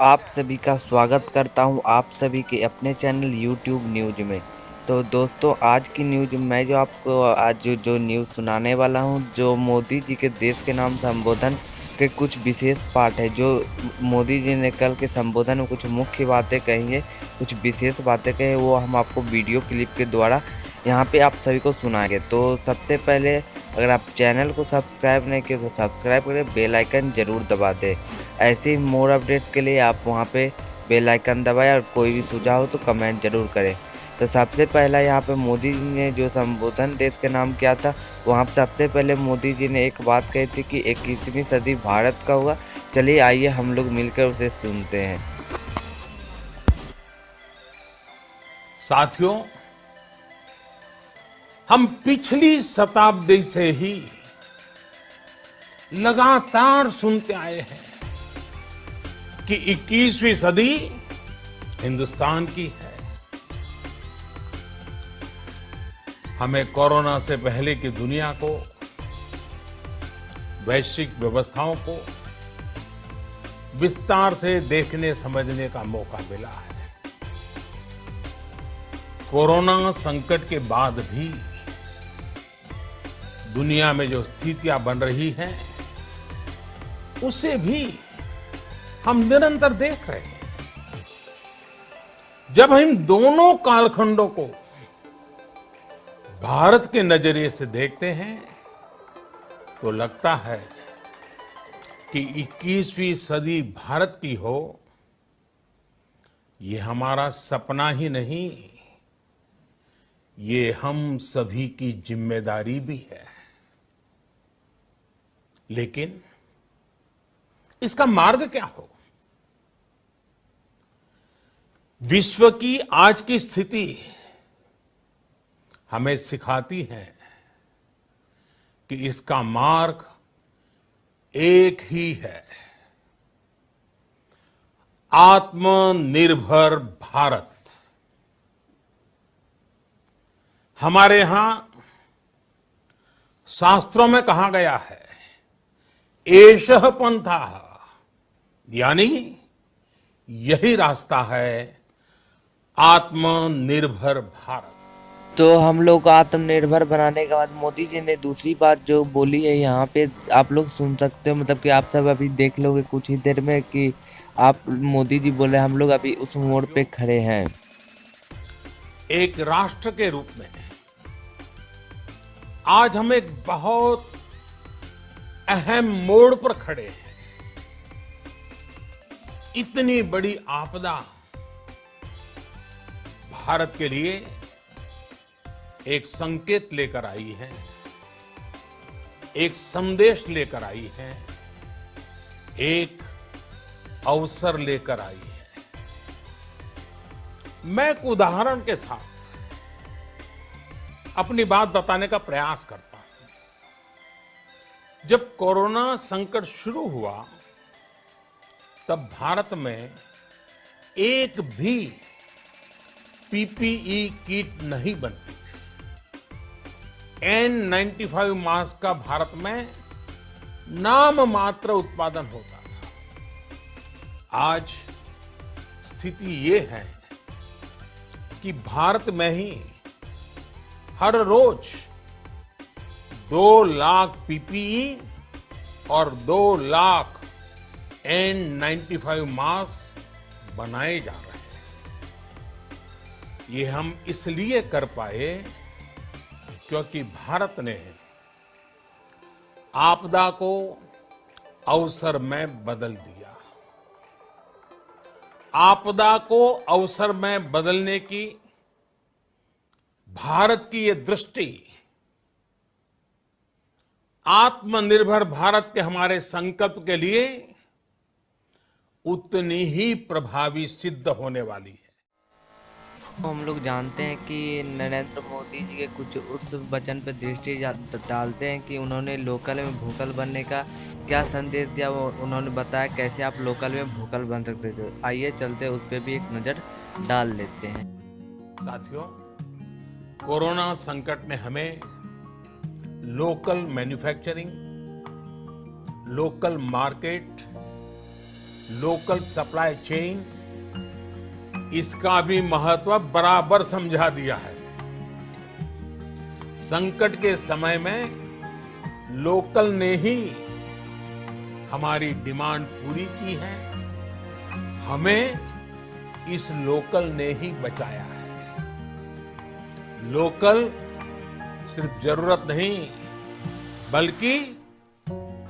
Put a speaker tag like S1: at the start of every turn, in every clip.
S1: आप सभी का स्वागत करता हूं आप सभी के अपने चैनल यूट्यूब न्यूज में। तो दोस्तों, आज की न्यूज मैं जो आपको आज जो न्यूज सुनाने वाला हूं, जो मोदी जी के देश के नाम संबोधन के कुछ विशेष पार्ट है। जो मोदी जी ने कल के संबोधन में कुछ मुख्य बातें कही है, कुछ विशेष बातें कही है, वो हम आपको वीडियो क्लिप के द्वारा यहाँ पे आप सभी को सुनाएंगे। तो सबसे पहले, अगर आप चैनल को सब्सक्राइब नहीं किए तो सब्सक्राइब करें, बेल आइकन जरूर दबा दें। ऐसे ही मोर अपडेट के लिए आप वहाँ पे बेल आइकन दबाएं और कोई भी सुझाव हो तो कमेंट जरूर करें। तो सबसे पहला यहाँ पे मोदी जी ने जो संबोधन देश के नाम किया था, वहाँ पे सबसे पहले मोदी जी ने एक बात कही थी कि 21वीं सदी भारत का हुआ। चलिए आइए हम लोग मिलकर उसे सुनते हैं।
S2: साथियों, हम पिछली शताब्दी से ही लगातार सुनते आए हैं कि 21वीं सदी हिंदुस्तान की है। हमें कोरोना से पहले की दुनिया को, वैश्विक व्यवस्थाओं को विस्तार से देखने समझने का मौका मिला है। कोरोना संकट के बाद भी दुनिया में जो स्थितियां बन रही हैं, उसे भी हम निरंतर देख रहे हैं। जब हम दोनों कालखंडों को भारत के नजरिए से देखते हैं, तो लगता है कि 21वीं सदी भारत की हो, ये हमारा सपना ही नहीं, ये हम सभी की जिम्मेदारी भी है। लेकिन इसका मार्ग क्या हो? विश्व की आज की स्थिति हमें सिखाती है कि इसका मार्ग एक ही है, आत्मनिर्भर भारत। हमारे यहां शास्त्रों में कहा गया है, एषः पंथः, यानी यही रास्ता है आत्मनिर्भर भारत।
S1: तो हम लोग को आत्मनिर्भर बनाने के बाद मोदी जी ने दूसरी बात जो बोली है, यहाँ पे आप लोग सुन सकते हो। मतलब कि आप सब अभी देख लोगे कुछ ही देर में कि आप मोदी जी बोले हम लोग अभी उस मोड़ पे खड़े हैं।
S2: एक राष्ट्र के रूप में आज हम एक बहुत अहम मोड़ पर खड़े हैं। इतनी बड़ी आपदा भारत के लिए एक संकेत लेकर आई है, एक संदेश लेकर आई है, एक अवसर लेकर आई है। मैं एक उदाहरण के साथ अपनी बात बताने का प्रयास करता हूं। जब कोरोना संकट शुरू हुआ, तब भारत में एक भी पीपीई किट नहीं बनती थी। N95 मास्क का भारत में नाम मात्र उत्पादन होता था। आज स्थिति ये है कि भारत में ही हर रोज 2 लाख पीपीई और 2 लाख N95 मास्क बनाए जा रहे हैं। ये हम इसलिए कर पाए क्योंकि भारत ने आपदा को अवसर में बदल दिया। आपदा को अवसर में बदलने की भारत की ये दृष्टि आत्मनिर्भर भारत के हमारे संकल्प के लिए उतनी ही प्रभावी सिद्ध होने वाली है।
S1: तो हम लोग जानते हैं कि नरेंद्र मोदी जी के कुछ उस वचन पर दृष्टि डालते हैं कि उन्होंने लोकल में भूकल बनने का क्या संदेश दिया। वो उन्होंने बताया कैसे आप लोकल में भूकल बन सकते थे। आइए चलते उस पर भी एक नज़र डाल लेते हैं।
S2: साथियों, कोरोना संकट ने हमें local manufacturing, local market local supply chain, इसका भी महत्व बराबर समझा दिया है। संकट के समय में लोकल ने ही हमारी डिमांड पूरी की है, हमें इस लोकल ने ही बचाया है। लोकल सिर्फ जरूरत नहीं, बल्कि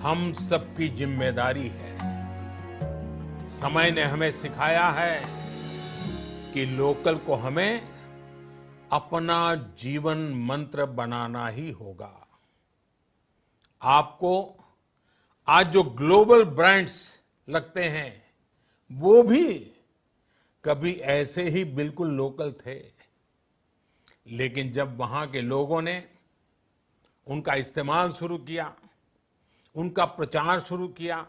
S2: हम सबकी जिम्मेदारी है। समय ने हमें सिखाया है कि लोकल को हमें अपना जीवन मंत्र बनाना ही होगा। आपको आज जो ग्लोबल ब्रांड्स लगते हैं, वो भी कभी ऐसे ही बिल्कुल लोकल थे, लेकिन जब वहां के लोगों ने उनका इस्तेमाल शुरू किया, उनका प्रचार शुरू किया,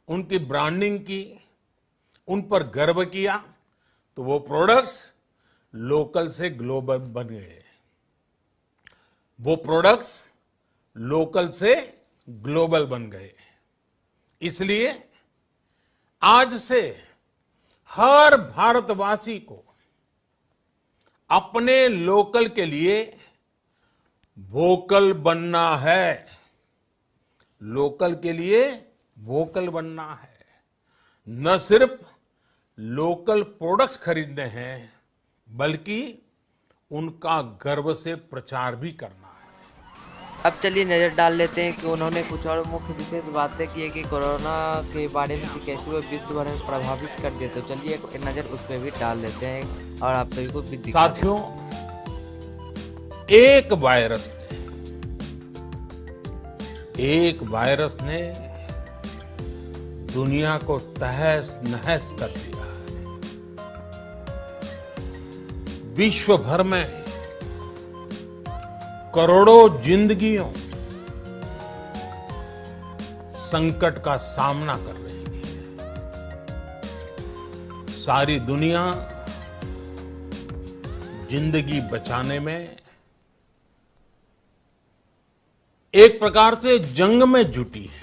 S2: उनकी ब्रांडिंग की, उन पर गर्व किया, तो वो प्रोडक्ट्स लोकल से ग्लोबल बन गए। वो प्रोडक्ट्स लोकल से ग्लोबल बन गए। इसलिए आज से हर भारतवासी को अपने लोकल के लिए वोकल बनना है। लोकल के लिए वोकल बनना है। न सिर्फ लोकल प्रोडक्ट्स खरीदने हैं, बल्कि उनका गर्व से प्रचार भी करना है।
S1: अब चलिए नज़र डाल लेते हैं कि उन्होंने कुछ और मुख्य विशेष बातें की है कि कोरोना के बारे में कि कैसे वो विश्व भर में प्रभावित कर दिए। तो चलिए एक नज़र उस पर भी डाल लेते हैं और आप सभी को भी दिखा देते हैं।
S2: साथियों, एक वायरस ने दुनिया को तहस नहस कर दिया है। विश्व भर में करोड़ों जिंदगियों संकट का सामना कर रही है। सारी दुनिया जिंदगी बचाने में एक प्रकार से जंग में जुटी है।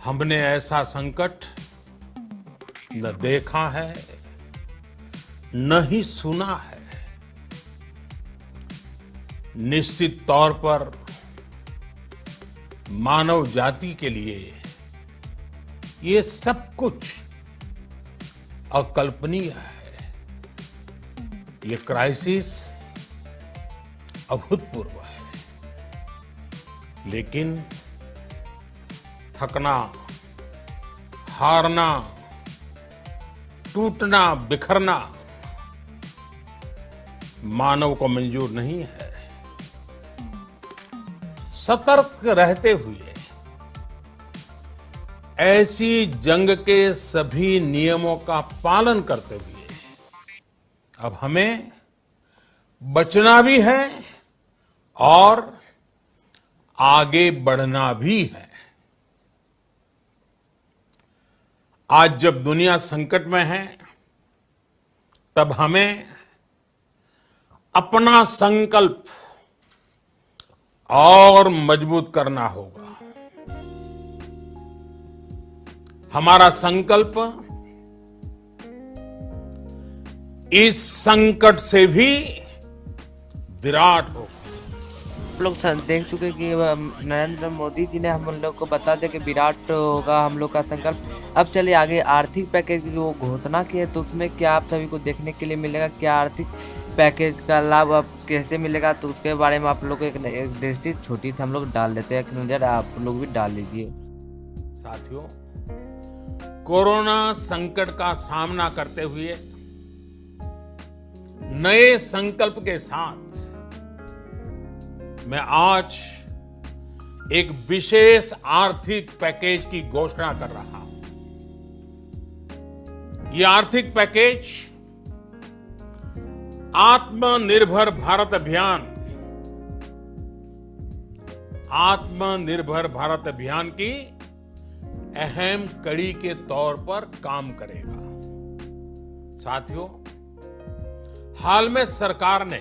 S2: हमने ऐसा संकट न देखा है, न ही सुना है। निश्चित तौर पर मानव जाति के लिए ये सब कुछ अकल्पनीय है। ये क्राइसिस अभूतपूर्व है, लेकिन थकना, हारना, टूटना, बिखरना मानव को मंजूर नहीं है। सतर्क रहते हुए ऐसी जंग के सभी नियमों का पालन करते हुए अब हमें बचना भी है और आगे बढ़ना भी है। आज जब दुनिया संकट में है, तब हमें अपना संकल्प और मजबूत करना होगा। हमारा संकल्प इस संकट से भी विराट होगा।
S1: आप लोग देख चुके कि नरेंद्र मोदी जी ने हम लोग को बता दिया कि विराट होगा हम लोग का संकल्प। अब चलिए आगे आर्थिक पैकेज की जो घोषणा की है, तो उसमें क्या आप सभी को देखने के लिए मिलेगा, क्या आर्थिक पैकेज का लाभ अब कैसे मिलेगा, तो उसके बारे में आप लोग को एक दृष्टि छोटी सी हम लोग डाल देते हैं। एक नजर आप लोग भी डाल लीजिए।
S2: साथियों, कोरोना संकट का सामना करते हुए नए संकल्प के साथ मैं आज एक विशेष आर्थिक पैकेज की घोषणा कर रहा हूं। यह आर्थिक पैकेज आत्मनिर्भर भारत अभियान, आत्मनिर्भर भारत अभियान की अहम कड़ी के तौर पर काम करेगा। साथियों, हाल में सरकार ने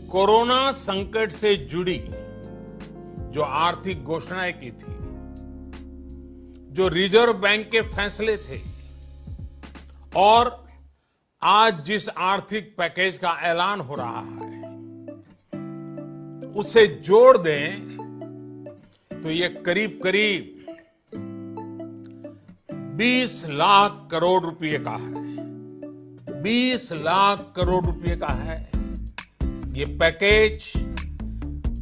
S2: कोरोना संकट से जुड़ी जो आर्थिक घोषणाएं की थी, जो रिजर्व बैंक के फैसले थे और आज जिस आर्थिक पैकेज का ऐलान हो रहा है, उसे जोड़ दें तो ये करीब करीब 20 लाख करोड़ रुपए का है। 20 लाख करोड़ रुपए का है। ये पैकेज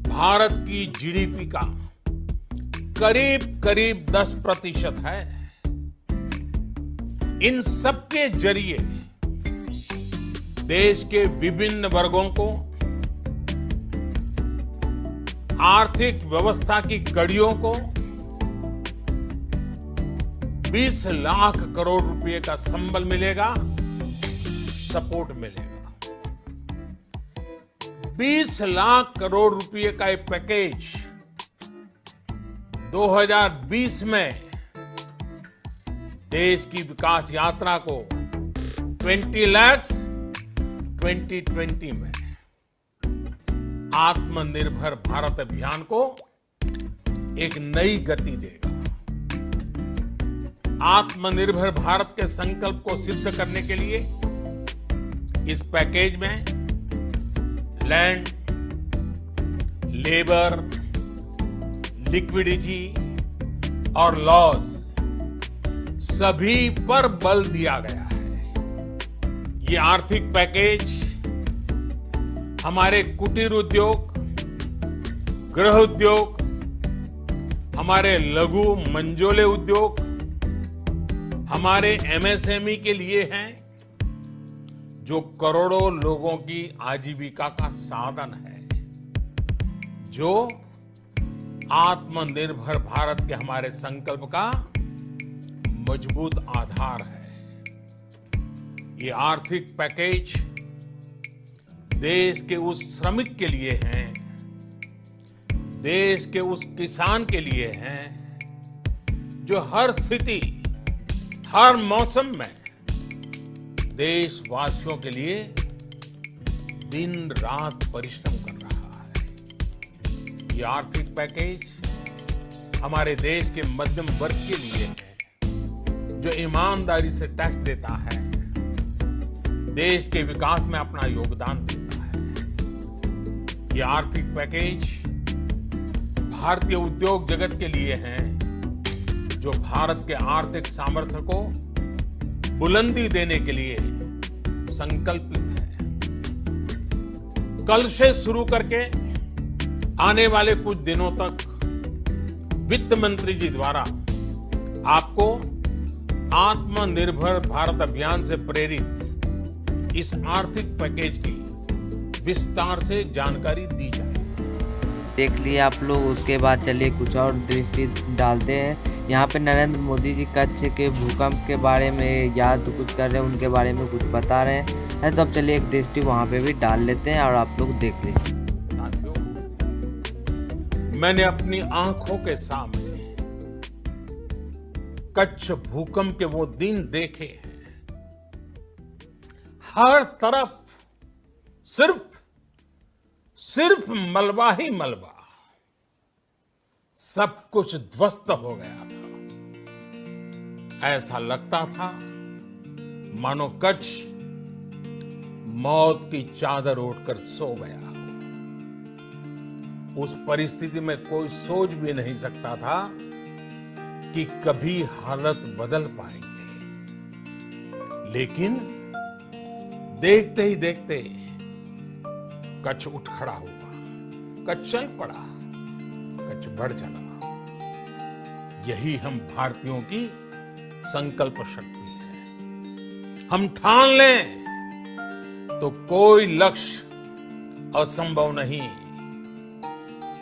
S2: भारत की जीडीपी का करीब करीब 10% है। इन सबके जरिए देश के विभिन्न वर्गों को आर्थिक व्यवस्था की कड़ियों को 20 लाख करोड़ रुपए का संबल मिलेगा, सपोर्ट मिलेगा। 20 लाख करोड़ रुपए का ये पैकेज 2020 में देश की विकास यात्रा को 20 लाख 2020 में आत्मनिर्भर भारत अभियान को एक नई गति देगा। आत्मनिर्भर भारत के संकल्प को सिद्ध करने के लिए इस पैकेज में लैंड, लेबर, लिक्विडिटी और लॉज सभी पर बल दिया गया है। ये आर्थिक पैकेज हमारे कुटीर उद्योग, गृह उद्योग, हमारे लघु मंझोले उद्योग, हमारे एमएसएमई के लिए हैं, जो करोड़ों लोगों की आजीविका का साधन है, जो आत्मनिर्भर भारत के हमारे संकल्प का मजबूत आधार है। ये आर्थिक पैकेज देश के उस श्रमिक के लिए है, देश के उस किसान के लिए है, जो हर स्थिति, हर मौसम में देशवासियों के लिए दिन रात परिश्रम कर रहा है। ये आर्थिक पैकेज हमारे देश के मध्यम वर्ग के लिए है, जो ईमानदारी से टैक्स देता है, देश के विकास में अपना योगदान देता है। ये आर्थिक पैकेज भारतीय उद्योग जगत के लिए है, जो भारत के आर्थिक सामर्थ्य को बुलंदी देने के लिए संकल्पित है। कल से शुरू करके आने वाले कुछ दिनों तक वित्त मंत्री जी द्वारा आपको आत्मनिर्भर भारत अभियान से प्रेरित इस आर्थिक पैकेज की विस्तार से जानकारी दी जाए।
S1: देख लिए आप लोग, उसके बाद चलिए कुछ और दृष्टि डालते हैं। यहाँ पे नरेंद्र मोदी जी कच्छ के भूकंप के बारे में याद कुछ कर रहे हैं, उनके बारे में कुछ बता रहे हैं। तो अब चलिए एक दृष्टि वहाँ पे भी डाल लेते हैं और आप लोग देख लीजिए।
S2: मैंने अपनी आंखों के सामने कच्छ भूकंप के वो दिन देखे हैं। हर तरफ सिर्फ मलबा ही मलबा, सब कुछ ध्वस्त हो गया था। ऐसा लगता था मानो कच्छ मौत की चादर ओढ़कर सो गया हो। उस परिस्थिति में कोई सोच भी नहीं सकता था कि कभी हालत बदल पाएंगे, लेकिन देखते ही देखते कच्छ उठ खड़ा हुआ, कच्छ चल पड़ा, कच्छ बढ़ चला। यही हम भारतीयों की संकल्प शक्ति है। हम ठान लें तो कोई लक्ष्य असंभव नहीं,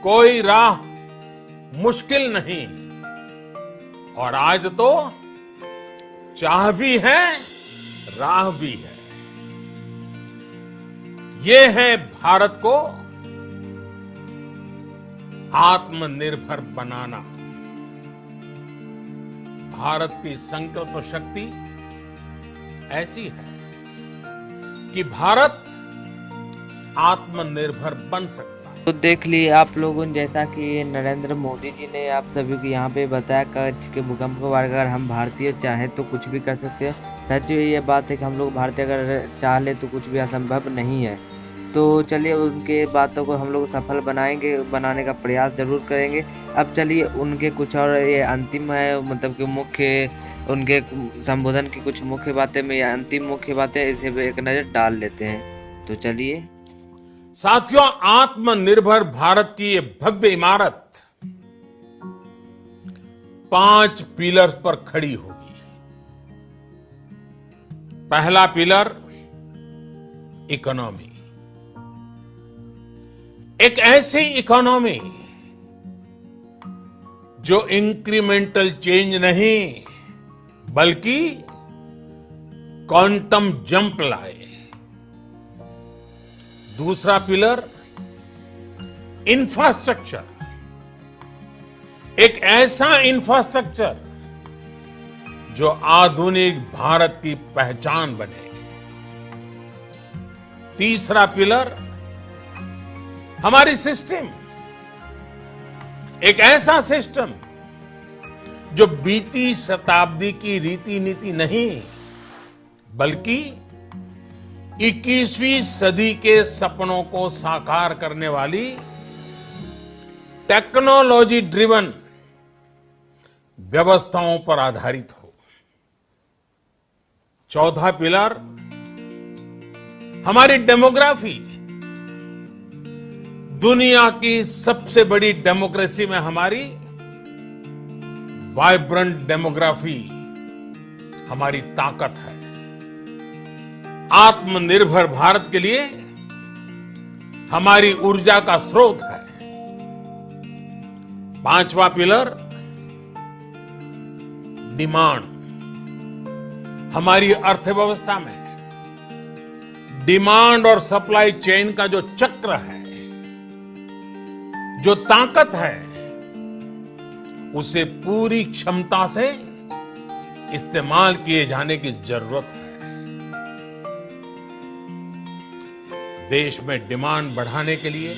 S2: कोई राह मुश्किल नहीं। और आज तो चाह भी है, राह भी है। ये है भारत को आत्मनिर्भर बनाना। भारत की संकल्प शक्ति ऐसी है कि भारत आत्मनिर्भर बन सकता है।
S1: तो देख लिए आप लोगों ने, जैसा कि नरेंद्र मोदी जी ने आप सभी को यहाँ पे बताया, कच्छ के भूकंप के बारे में अगर हम भारतीय चाहें तो कुछ भी कर सकते हैं। सच ये बात है कि हम लोग भारतीय अगर चाह ले तो कुछ भी असंभव नहीं है। तो चलिए उनके बातों को हम लोग सफल बनाएंगे, बनाने का प्रयास जरूर करेंगे। अब चलिए उनके कुछ और ये अंतिम है, मतलब कि मुख्य उनके संबोधन की कुछ मुख्य बातें में, या अंतिम मुख्य बातें, इसे भी एक नज़र डाल लेते हैं। तो चलिए।
S2: साथियों, आत्मनिर्भर भारत की ये भव्य इमारत 5 पिलर्स पर खड़ी होगी। पहला पिलर, इकोनॉमी। एक ऐसी इकोनॉमी जो इंक्रीमेंटल चेंज नहीं बल्कि क्वांटम जंप लाए। दूसरा पिलर, इंफ्रास्ट्रक्चर। एक ऐसा इंफ्रास्ट्रक्चर जो आधुनिक भारत की पहचान बने। तीसरा पिलर, हमारी सिस्टम। एक ऐसा सिस्टम जो बीती शताब्दी की रीति नीति नहीं बल्कि 21वीं सदी के सपनों को साकार करने वाली टेक्नोलॉजी ड्रिवन व्यवस्थाओं पर आधारित हो। चौथा पिलर, हमारी डेमोग्राफी। दुनिया की सबसे बड़ी डेमोक्रेसी में हमारी वाइब्रेंट डेमोग्राफी हमारी ताकत है। आत्मनिर्भर भारत के लिए हमारी ऊर्जा का स्रोत है। पांचवा पिलर, डिमांड। हमारी अर्थव्यवस्था में डिमांड और सप्लाई चेन का जो चक्र है, जो ताकत है, उसे पूरी क्षमता से इस्तेमाल किए जाने की जरूरत है। देश में डिमांड बढ़ाने के लिए,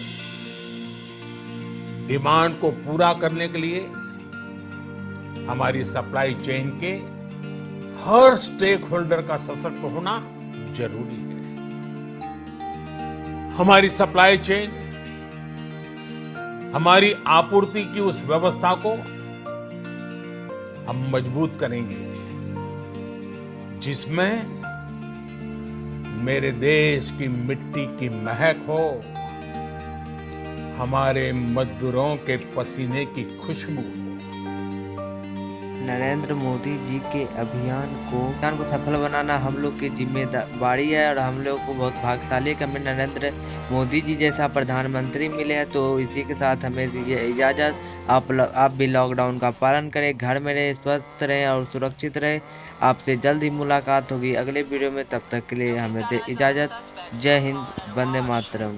S2: डिमांड को पूरा करने के लिए हमारी सप्लाई चेन के हर स्टेक होल्डर का सशक्त होना जरूरी है। हमारी सप्लाई चेन, हमारी आपूर्ति की उस व्यवस्था को हम मजबूत करेंगे जिसमें मेरे देश की मिट्टी की महक हो, हमारे मजदूरों के पसीने की खुशबू हो।
S1: नरेंद्र मोदी जी के अभियान को सफल बनाना हम लोग की जिम्मेदारी है, और हम लोग को बहुत भाग्यशाली है कि हमें नरेंद्र मोदी जी जैसा प्रधानमंत्री मिले हैं। तो इसी के साथ हमें दीजिए इजाज़त। आप भी लॉकडाउन का पालन करें, घर में रहें, स्वस्थ रहें और सुरक्षित रहें। आपसे जल्द ही मुलाकात होगी अगले वीडियो में। तब तक के लिए हमें दे इजाज़त। जय हिंद, वंदे मातरम।